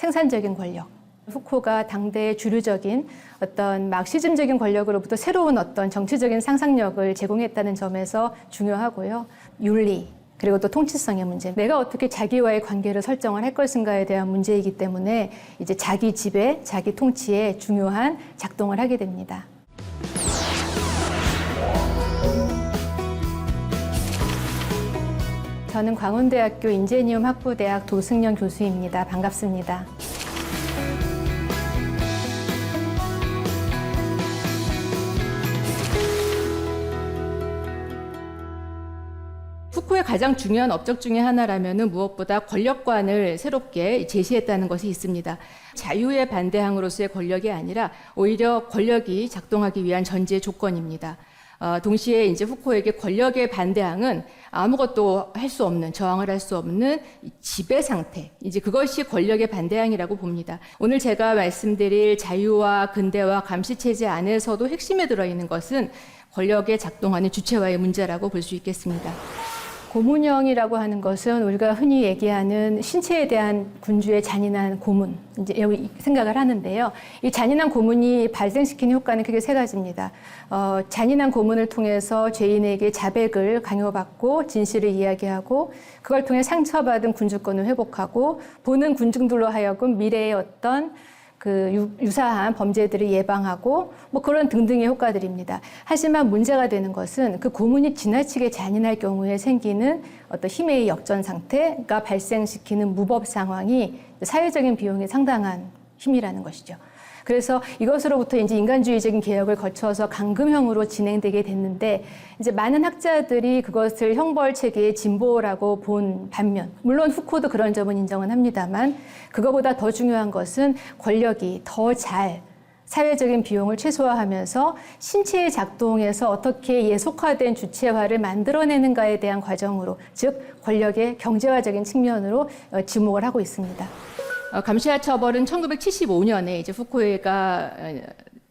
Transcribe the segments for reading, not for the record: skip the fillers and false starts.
생산적인 권력. 후코가 당대의 주류적인 어떤 막시즘적인 권력으로부터 새로운 어떤 정치적인 상상력을 제공했다는 점에서 중요하고요. 윤리, 그리고 또 통치성의 문제. 내가 어떻게 자기와의 관계를 설정을 할 것인가에 대한 문제이기 때문에 이제 자기 지배, 자기 통치에 중요한 작동을 하게 됩니다. 저는 광운대학교 인제니움 학부대학 도승연 교수입니다. 반갑습니다. 후코의 가장 중요한 업적 중에 하나라면 무엇보다 권력관을 새롭게 제시했다는 것이 있습니다. 자유에 반대항으로서의 권력이 아니라 오히려 권력이 작동하기 위한 전제 조건입니다. 동시에 이제 후코에게 권력의 반대항은 아무것도 할 수 없는, 저항을 할 수 없는 지배 상태. 이제 그것이 권력의 반대항이라고 봅니다. 오늘 제가 말씀드릴 자유와 근대와 감시체제 안에서도 핵심에 들어있는 것은 권력의 작동하는 주체와의 문제라고 볼 수 있겠습니다. 고문형이라고 하는 것은 우리가 흔히 얘기하는 신체에 대한 군주의 잔인한 고문, 이제 생각을 하는데요. 이 잔인한 고문이 발생시키는 효과는 크게 세 가지입니다. 잔인한 고문을 통해서 죄인에게 자백을 강요받고 진실을 이야기하고 그걸 통해 상처받은 군주권을 회복하고 보는 군중들로 하여금 미래의 어떤 유사한 범죄들을 예방하고 그런 등등의 효과들입니다. 하지만 문제가 되는 것은 그 고문이 지나치게 잔인할 경우에 생기는 어떤 힘의 역전 상태가 발생시키는 무법 상황이 사회적인 비용이 상당한 힘이라는 것이죠. 그래서 이것으로부터 이제 인간주의적인 개혁을 거쳐서 강금형으로 진행되게 됐는데 이제 많은 학자들이 그것을 형벌 체계의 진보라고 본 반면 물론 후코도 그런 점은 인정은 합니다만 그거보다 더 중요한 것은 권력이 더 잘 사회적인 비용을 최소화하면서 신체의 작동에서 어떻게 예속화된 주체화를 만들어내는가에 대한 과정으로 즉 권력의 경제화적인 측면으로 지목을 하고 있습니다. 감시와 처벌은 1975년에 이제 후코에가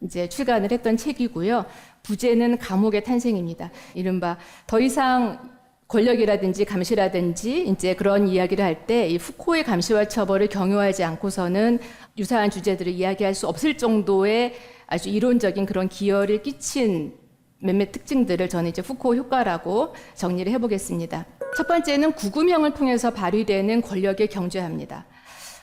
이제 출간을 했던 책이고요. 부제는 감옥의 탄생입니다. 이른바 더 이상 권력이라든지 감시라든지 이제 그런 이야기를 할 때 이 후코의 감시와 처벌을 경유하지 않고서는 유사한 주제들을 이야기할 수 없을 정도의 아주 이론적인 그런 기여를 끼친 몇몇 특징들을 저는 이제 후코 효과라고 정리를 해보겠습니다. 첫 번째는 구금형을 통해서 발휘되는 권력의 경제화입니다.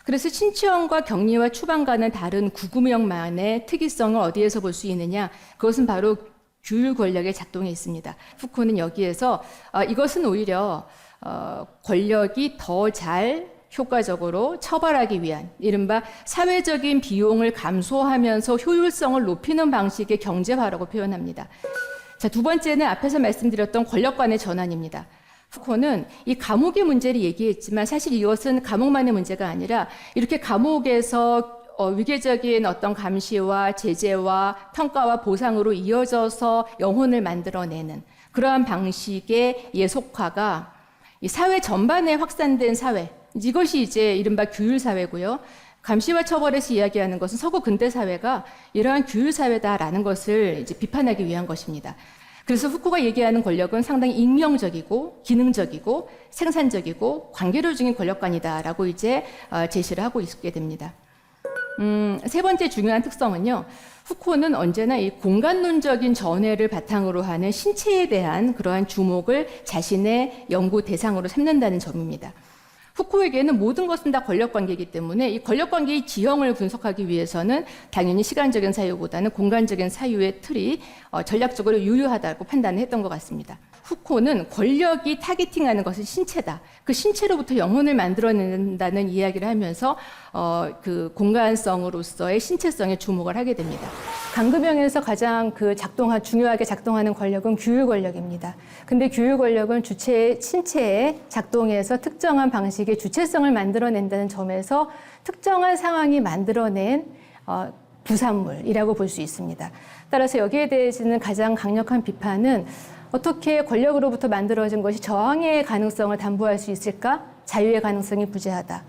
그래서 신치형과 격리와 추방과는 다른 구금형만의 특이성을 어디에서 볼 수 있느냐? 그것은 바로 규율 권력의 작동에 있습니다. 후코는 여기에서 이것은 오히려 권력이 더 잘 효과적으로 처벌하기 위한 이른바 사회적인 비용을 감소하면서 효율성을 높이는 방식의 경제화라고 표현합니다. 자, 두 번째는 앞에서 말씀드렸던 권력관의 전환입니다. 후코는 이 감옥의 문제를 얘기했지만 사실 이것은 감옥만의 문제가 아니라 이렇게 감옥에서 위계적인 어떤 감시와 제재와 평가와 보상으로 이어져서 영혼을 만들어내는 그러한 방식의 예속화가 이 사회 전반에 확산된 사회, 이것이 이제 이른바 규율사회고요. 감시와 처벌에서 이야기하는 것은 서구 근대사회가 이러한 규율사회다라는 것을 이제 비판하기 위한 것입니다. 그래서 후코가 얘기하는 권력은 상당히 익명적이고 기능적이고 생산적이고 관계론적인 권력관이다라고 이제 제시를 하고 있게 됩니다. 세 번째 중요한 특성은요. 후코는 언제나 이 공간론적인 전회를 바탕으로 하는 신체에 대한 그러한 주목을 자신의 연구 대상으로 삼는다는 점입니다. 후코에게는 모든 것은 다 권력관계이기 때문에 이 권력관계의 지형을 분석하기 위해서는 당연히 시간적인 사유보다는 공간적인 사유의 틀이 전략적으로 유효하다고 판단을 했던 것 같습니다. 후코는 권력이 타겟팅하는 것은 신체다. 그 신체로부터 영혼을 만들어낸다는 이야기를 하면서 그 공간성으로서의 신체성에 주목을 하게 됩니다. 강금형에서 가장 중요하게 작동하는 권력은 규율 권력입니다. 근데 규율 권력은 신체의 작동에서 특정한 방식의 주체성을 만들어낸다는 점에서 특정한 상황이 만들어낸 부산물이라고 볼 수 있습니다. 따라서 여기에 대해서는 가장 강력한 비판은 어떻게 권력으로부터 만들어진 것이 저항의 가능성을 담보할 수 있을까? 자유의 가능성이 부재하다.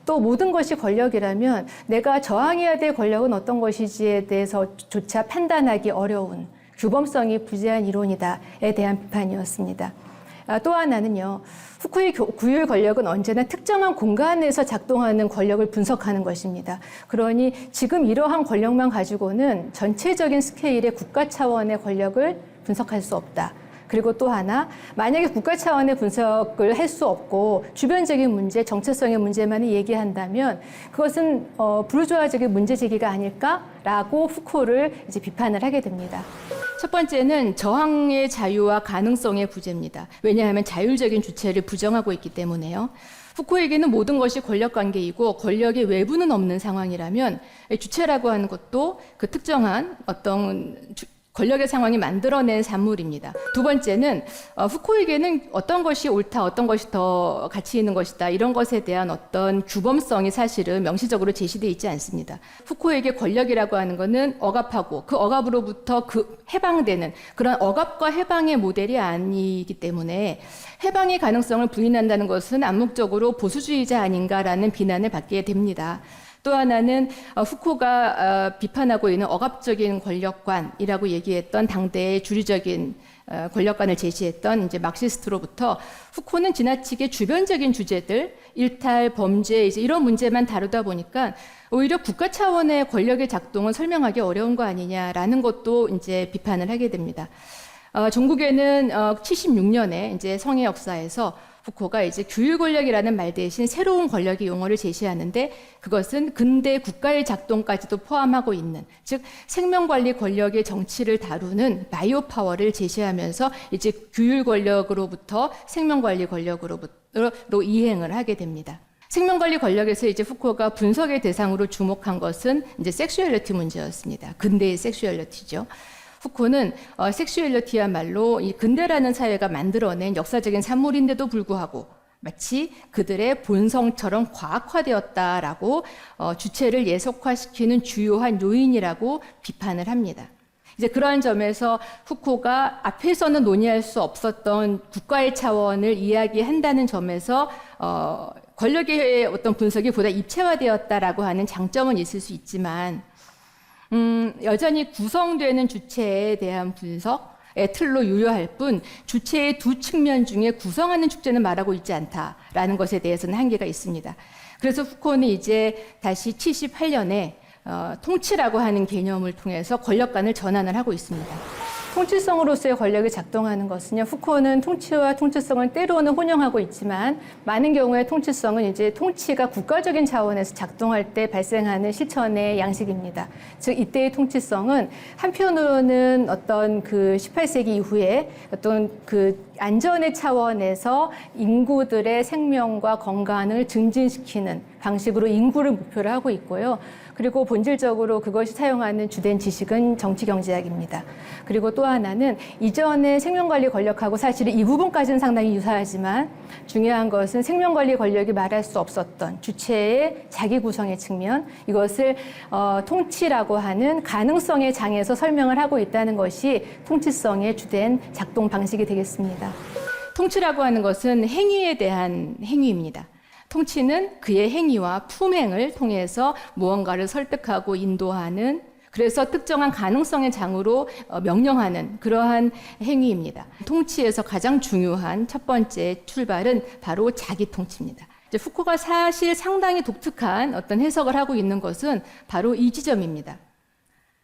또 모든 것이 권력이라면 내가 저항해야 될 권력은 어떤 것이지에 대해서조차 판단하기 어려운 규범성이 부재한 이론이다에 대한 비판이었습니다. 또 하나는요. 후쿠오의 구유의 권력은 언제나 특정한 공간에서 작동하는 권력을 분석하는 것입니다. 그러니 지금 이러한 권력만 가지고는 전체적인 스케일의 국가 차원의 권력을 분석할 수 없다. 그리고 또 하나, 만약에 국가 차원의 분석을 할 수 없고 주변적인 문제, 정체성의 문제만 얘기한다면 그것은 부르주아적인 문제 제기가 아닐까라고 후코를 이제 비판을 하게 됩니다. 첫 번째는 저항의 자유와 가능성의 부재입니다. 왜냐하면 자율적인 주체를 부정하고 있기 때문에요. 후코에게는 모든 것이 권력 관계이고 권력의 외부는 없는 상황이라면 주체라고 하는 것도 그 특정한 어떤 권력의 상황이 만들어낸 산물입니다. 두 번째는 후코에게는 어떤 것이 옳다, 어떤 것이 더 가치 있는 것이다 이런 것에 대한 어떤 규범성이 사실은 명시적으로 제시되어 있지 않습니다. 후코에게 권력이라고 하는 것은 억압하고 그 억압으로부터 해방되는 그런 억압과 해방의 모델이 아니기 때문에 해방의 가능성을 부인한다는 것은 암묵적으로 보수주의자 아닌가라는 비난을 받게 됩니다. 또 하나는 후코가 비판하고 있는 억압적인 권력관이라고 얘기했던 당대의 주류적인 권력관을 제시했던 이제 막시스트로부터 후코는 지나치게 주변적인 주제들, 일탈, 범죄 이제 이런 문제만 다루다 보니까 오히려 국가 차원의 권력의 작동은 설명하기 어려운 거 아니냐라는 것도 이제 비판을 하게 됩니다. 종국에는 76년에 이제 성의 역사에서 후코가 이제 규율 권력이라는 말 대신 새로운 권력의 용어를 제시하는데 그것은 근대 국가의 작동까지도 포함하고 있는 즉 생명관리 권력의 정치를 다루는 바이오 파워를 제시하면서 이제 규율 권력으로부터 생명관리 권력으로 이행을 하게 됩니다. 생명관리 권력에서 이제 후코가 분석의 대상으로 주목한 것은 이제 섹슈얼리티 문제였습니다. 근대의 섹슈얼리티죠. 후코는 섹슈얼리티야말로 이 근대라는 사회가 만들어낸 역사적인 산물인데도 불구하고 마치 그들의 본성처럼 과학화되었다라고 주체를 예속화시키는 주요한 요인이라고 비판을 합니다. 이제 그러한 점에서 후코가 앞에서는 논의할 수 없었던 국가의 차원을 이야기한다는 점에서 권력의 어떤 분석이 보다 입체화되었다라고 하는 장점은 있을 수 있지만 여전히 구성되는 주체에 대한 분석의 틀로 유효할 뿐 주체의 두 측면 중에 구성하는 축제는 말하고 있지 않다라는 것에 대해서는 한계가 있습니다. 그래서 후코는 이제 다시 78년에 통치라고 하는 개념을 통해서 권력관을 전환을 하고 있습니다. 통치성으로서의 권력이 작동하는 것은요, 후코는 통치와 통치성을 때로는 혼용하고 있지만 많은 경우에 통치성은 이제 통치가 국가적인 차원에서 작동할 때 발생하는 실천의 양식입니다. 즉 이때의 통치성은 한편으로는 어떤 그 18세기 이후에 어떤 그 안전의 차원에서 인구들의 생명과 건강을 증진시키는 방식으로 인구를 목표로 하고 있고요. 그리고 본질적으로 그것이 사용하는 주된 지식은 정치경제학입니다. 그리고 또 하나는 이전의 생명관리 권력하고 사실은 이 부분까지는 상당히 유사하지만 중요한 것은 생명관리 권력이 말할 수 없었던 주체의 자기구성의 측면, 이것을 통치라고 하는 가능성의 장에서 설명을 하고 있다는 것이 통치성의 주된 작동 방식이 되겠습니다. 통치라고 하는 것은 행위에 대한 행위입니다. 통치는 그의 행위와 품행을 통해서 무언가를 설득하고 인도하는, 그래서 특정한 가능성의 장으로 명령하는 그러한 행위입니다. 통치에서 가장 중요한 첫 번째 출발은 바로 자기 통치입니다. 이제 후코가 사실 상당히 독특한 어떤 해석을 하고 있는 것은 바로 이 지점입니다.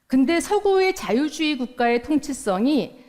근데 서구의 자유주의 국가의 통치성이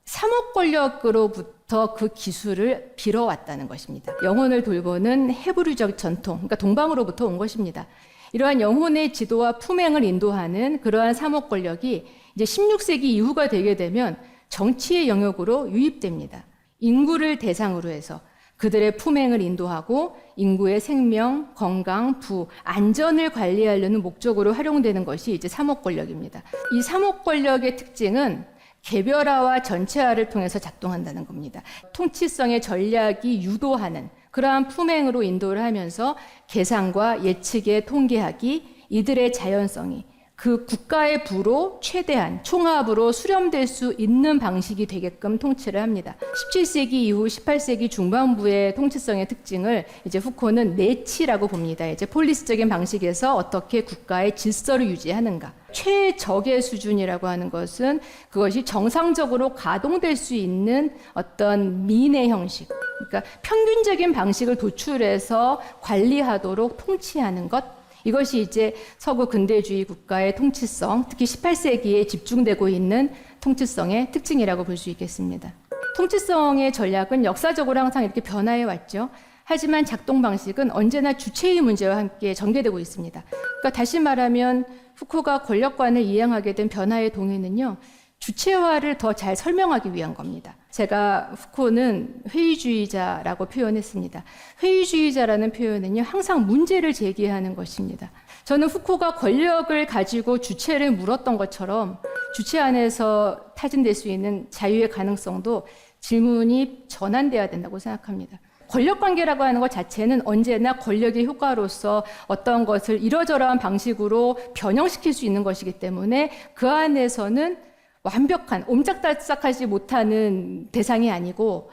삼억 권력으로부터 그 기술을 빌어왔다는 것입니다. 영혼을 돌보는 헤브류적 전통, 그러니까 동방으로부터 온 것입니다. 이러한 영혼의 지도와 품행을 인도하는 그러한 삼억 권력이 이제 16세기 이후가 되게 되면 정치의 영역으로 유입됩니다. 인구를 대상으로 해서 그들의 품행을 인도하고 인구의 생명, 건강, 부, 안전을 관리하려는 목적으로 활용되는 것이 이제 삼억 권력입니다. 이 삼억 권력의 특징은 개별화와 전체화를 통해서 작동한다는 겁니다. 통치성의 전략이 유도하는 그러한 품행으로 인도를 하면서 계산과 예측의 통계학이 이들의 자연성이 그 국가의 부로 최대한 총합으로 수렴될 수 있는 방식이 되게끔 통치를 합니다. 17세기 이후 18세기 중반부의 통치성의 특징을 이제 후코는 내치라고 봅니다. 이제 폴리스적인 방식에서 어떻게 국가의 질서를 유지하는가. 최적의 수준이라고 하는 것은 그것이 정상적으로 가동될 수 있는 어떤 민의 형식, 그러니까 평균적인 방식을 도출해서 관리하도록 통치하는 것, 이것이 이제 서구 근대주의 국가의 통치성, 특히 18세기에 집중되고 있는 통치성의 특징이라고 볼 수 있겠습니다. 통치성의 전략은 역사적으로 항상 이렇게 변화해 왔죠. 하지만 작동 방식은 언제나 주체의 문제와 함께 전개되고 있습니다. 그러니까 다시 말하면 후코가 권력관을 이행하게 된 변화의 동의는요, 주체화를 더 잘 설명하기 위한 겁니다. 제가 후코는 회의주의자라고 표현했습니다. 회의주의자라는 표현은요, 항상 문제를 제기하는 것입니다. 저는 후코가 권력을 가지고 주체를 물었던 것처럼 주체 안에서 타진될 수 있는 자유의 가능성도 질문이 전환돼야 된다고 생각합니다. 권력관계라고 하는 것 자체는 언제나 권력의 효과로서 어떤 것을 이러저러한 방식으로 변형시킬 수 있는 것이기 때문에 그 안에서는 완벽한, 옴짝달싹하지 못하는 대상이 아니고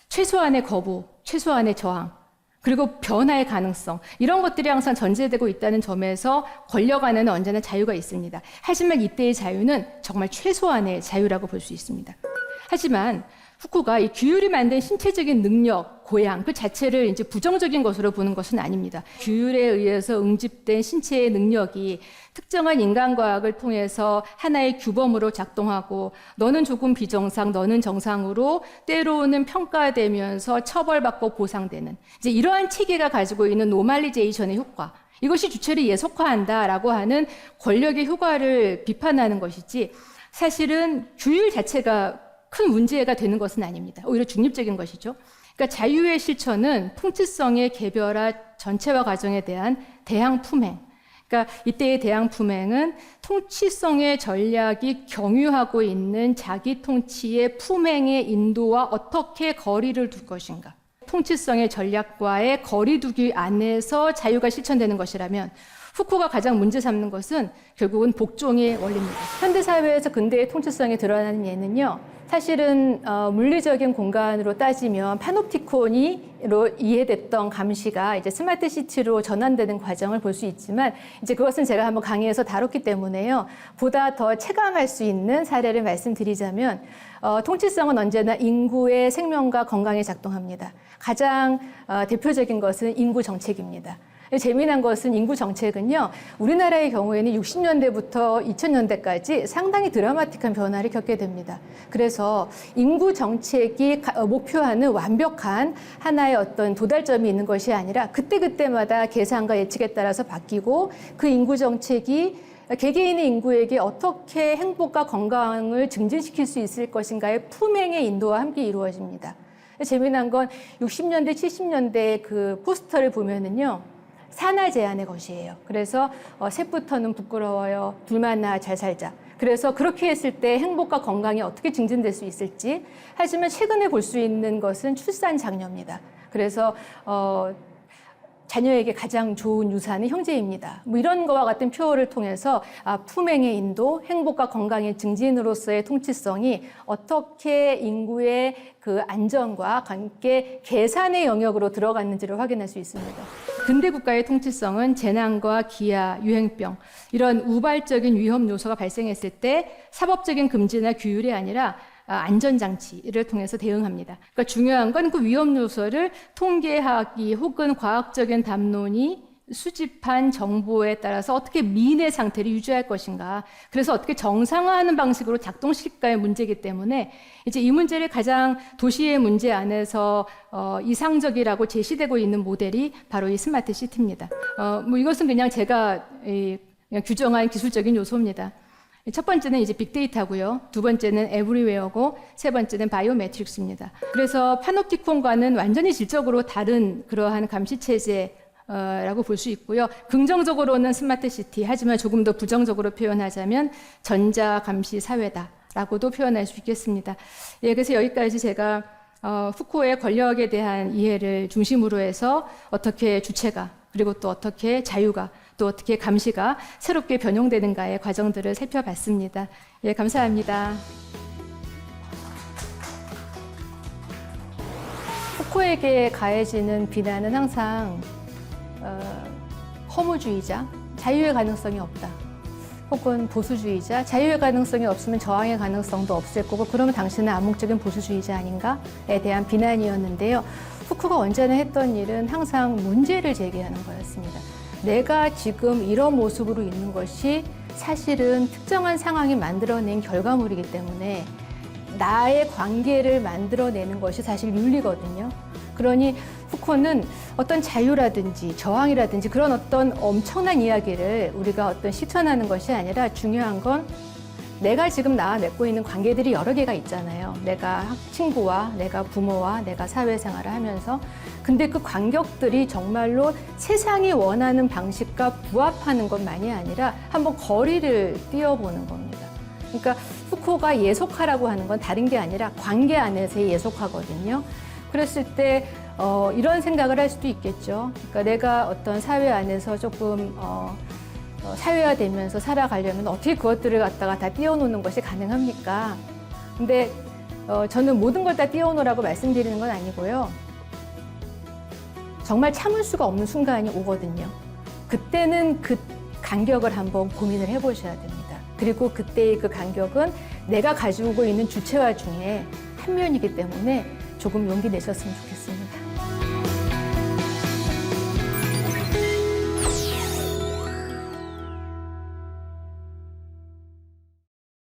최소한의 거부, 최소한의 저항, 그리고 변화의 가능성, 이런 것들이 항상 전제되고 있다는 점에서 권력 안에는 언제나 자유가 있습니다. 하지만 이때의 자유는 정말 최소한의 자유라고 볼 수 있습니다. 하지만 후코가 이 규율이 만든 신체적인 능력, 고양, 그 자체를 이제 부정적인 것으로 보는 것은 아닙니다. 규율에 의해서 응집된 신체의 능력이 특정한 인간과학을 통해서 하나의 규범으로 작동하고 너는 조금 비정상, 너는 정상으로 때로는 평가되면서 처벌받고 보상되는 이제 이러한 체계가 가지고 있는 노멀리제이션의 효과, 이것이 주체를 예속화한다라고 하는 권력의 효과를 비판하는 것이지 사실은 규율 자체가 큰 문제가 되는 것은 아닙니다. 오히려 중립적인 것이죠. 그러니까 자유의 실천은 통치성의 개별화 전체화 과정에 대한 대항 품행. 그러니까 이때의 대항 품행은 통치성의 전략이 경유하고 있는 자기 통치의 품행의 인도와 어떻게 거리를 둘 것인가. 통치성의 전략과의 거리두기 안에서 자유가 실천되는 것이라면 후코가 가장 문제 삼는 것은 결국은 복종의 원리입니다. 현대사회에서 근대의 통치성이 드러나는 예는요, 사실은 물리적인 공간으로 따지면 파놉티콘으로 이해됐던 감시가 이제 스마트 시티로 전환되는 과정을 볼 수 있지만 이제 그것은 제가 한번 강의에서 다뤘기 때문에요. 보다 더 체감할 수 있는 사례를 말씀드리자면 통치성은 언제나 인구의 생명과 건강에 작동합니다. 가장 대표적인 것은 인구 정책입니다. 재미난 것은 인구 정책은요, 우리나라의 경우에는 60년대부터 2000년대까지 상당히 드라마틱한 변화를 겪게 됩니다. 그래서 인구 정책이 목표하는 완벽한 하나의 어떤 도달점이 있는 것이 아니라 그때그때마다 계산과 예측에 따라서 바뀌고 그 인구 정책이 개개인의 인구에게 어떻게 행복과 건강을 증진시킬 수 있을 것인가의 품행의 인도와 함께 이루어집니다. 재미난 건 60년대, 70년대 그 포스터를 보면은요, 산하 제한의 것이에요. 그래서 셋부터는 부끄러워요. 둘만 낳아 잘 살자. 그래서 그렇게 했을 때 행복과 건강이 어떻게 증진될 수 있을지. 하지만 최근에 볼 수 있는 것은 출산 장려입니다. 그래서 자녀에게 가장 좋은 유산은 형제입니다. 뭐 이런 거와 같은 표어를 통해서 품행의 인도, 행복과 건강의 증진으로서의 통치성이 어떻게 인구의 그 안전과 함께 계산의 영역으로 들어갔는지를 확인할 수 있습니다. 근대 국가의 통치성은 재난과 기아, 유행병 이런 우발적인 위험 요소가 발생했을 때 사법적인 금지나 규율이 아니라 안전장치를 통해서 대응합니다. 그러니까 중요한 건 그 위험 요소를 통계학이 혹은 과학적인 담론이 수집한 정보에 따라서 어떻게 민의 상태를 유지할 것인가. 그래서 어떻게 정상화하는 방식으로 작동시킬까의 문제이기 때문에 이제 이 문제를 가장 도시의 문제 안에서 이상적이라고 제시되고 있는 모델이 바로 이 스마트 시티입니다. 뭐 이것은 그냥 제가 그냥 규정한 기술적인 요소입니다. 첫 번째는 이제 빅데이터고요. 두 번째는 에브리웨어고 세 번째는 바이오매트릭스입니다. 그래서 파놉티콘과는 완전히 질적으로 다른 그러한 감시 체제 라고 볼 수 있고요. 긍정적으로는 스마트 시티, 하지만 조금 더 부정적으로 표현하자면 전자 감시 사회다라고도 표현할 수 있겠습니다. 예, 그래서 여기까지 제가 후코의 권력에 대한 이해를 중심으로 해서 어떻게 주체가 그리고 또 어떻게 자유가 또 어떻게 감시가 새롭게 변형되는가의 과정들을 살펴봤습니다. 예, 감사합니다. 푸코에게 가해지는 비난은 항상 허무주의자, 자유의 가능성이 없다. 혹은 보수주의자, 자유의 가능성이 없으면 저항의 가능성도 없을 거고 그러면 당신은 암묵적인 보수주의자 아닌가에 대한 비난이었는데요. 푸코가 언제나 했던 일은 항상 문제를 제기하는 거였습니다. 내가 지금 이런 모습으로 있는 것이 사실은 특정한 상황이 만들어낸 결과물이기 때문에 나의 관계를 만들어내는 것이 사실 윤리거든요. 그러니 푸코는 어떤 자유라든지 저항이라든지 그런 어떤 엄청난 이야기를 우리가 어떤 실천하는 것이 아니라 중요한 건 내가 지금 나와 맺고 있는 관계들이 여러 개가 있잖아요. 내가 친구와 내가 부모와 내가 사회생활을 하면서 근데 그 간격들이 정말로 세상이 원하는 방식과 부합하는 것만이 아니라 한번 거리를 띄워보는 겁니다. 그러니까 푸코가 예속화라고 하는 건 다른 게 아니라 관계 안에서의 예속화거든요. 그랬을 때 이런 생각을 할 수도 있겠죠. 그러니까 내가 어떤 사회 안에서 조금 사회화되면서 살아가려면 어떻게 그것들을 갖다가 다 띄워놓는 것이 가능합니까? 근데 저는 모든 걸 다 띄워놓으라고 말씀드리는 건 아니고요. 정말 참을 수가 없는 순간이 오거든요. 그때는 그 간격을 한번 고민을 해보셔야 됩니다. 그리고 그때의 그 간격은 내가 가지고 있는 주체와 중에 한 면이기 때문에 조금 용기 내셨으면 좋겠습니다.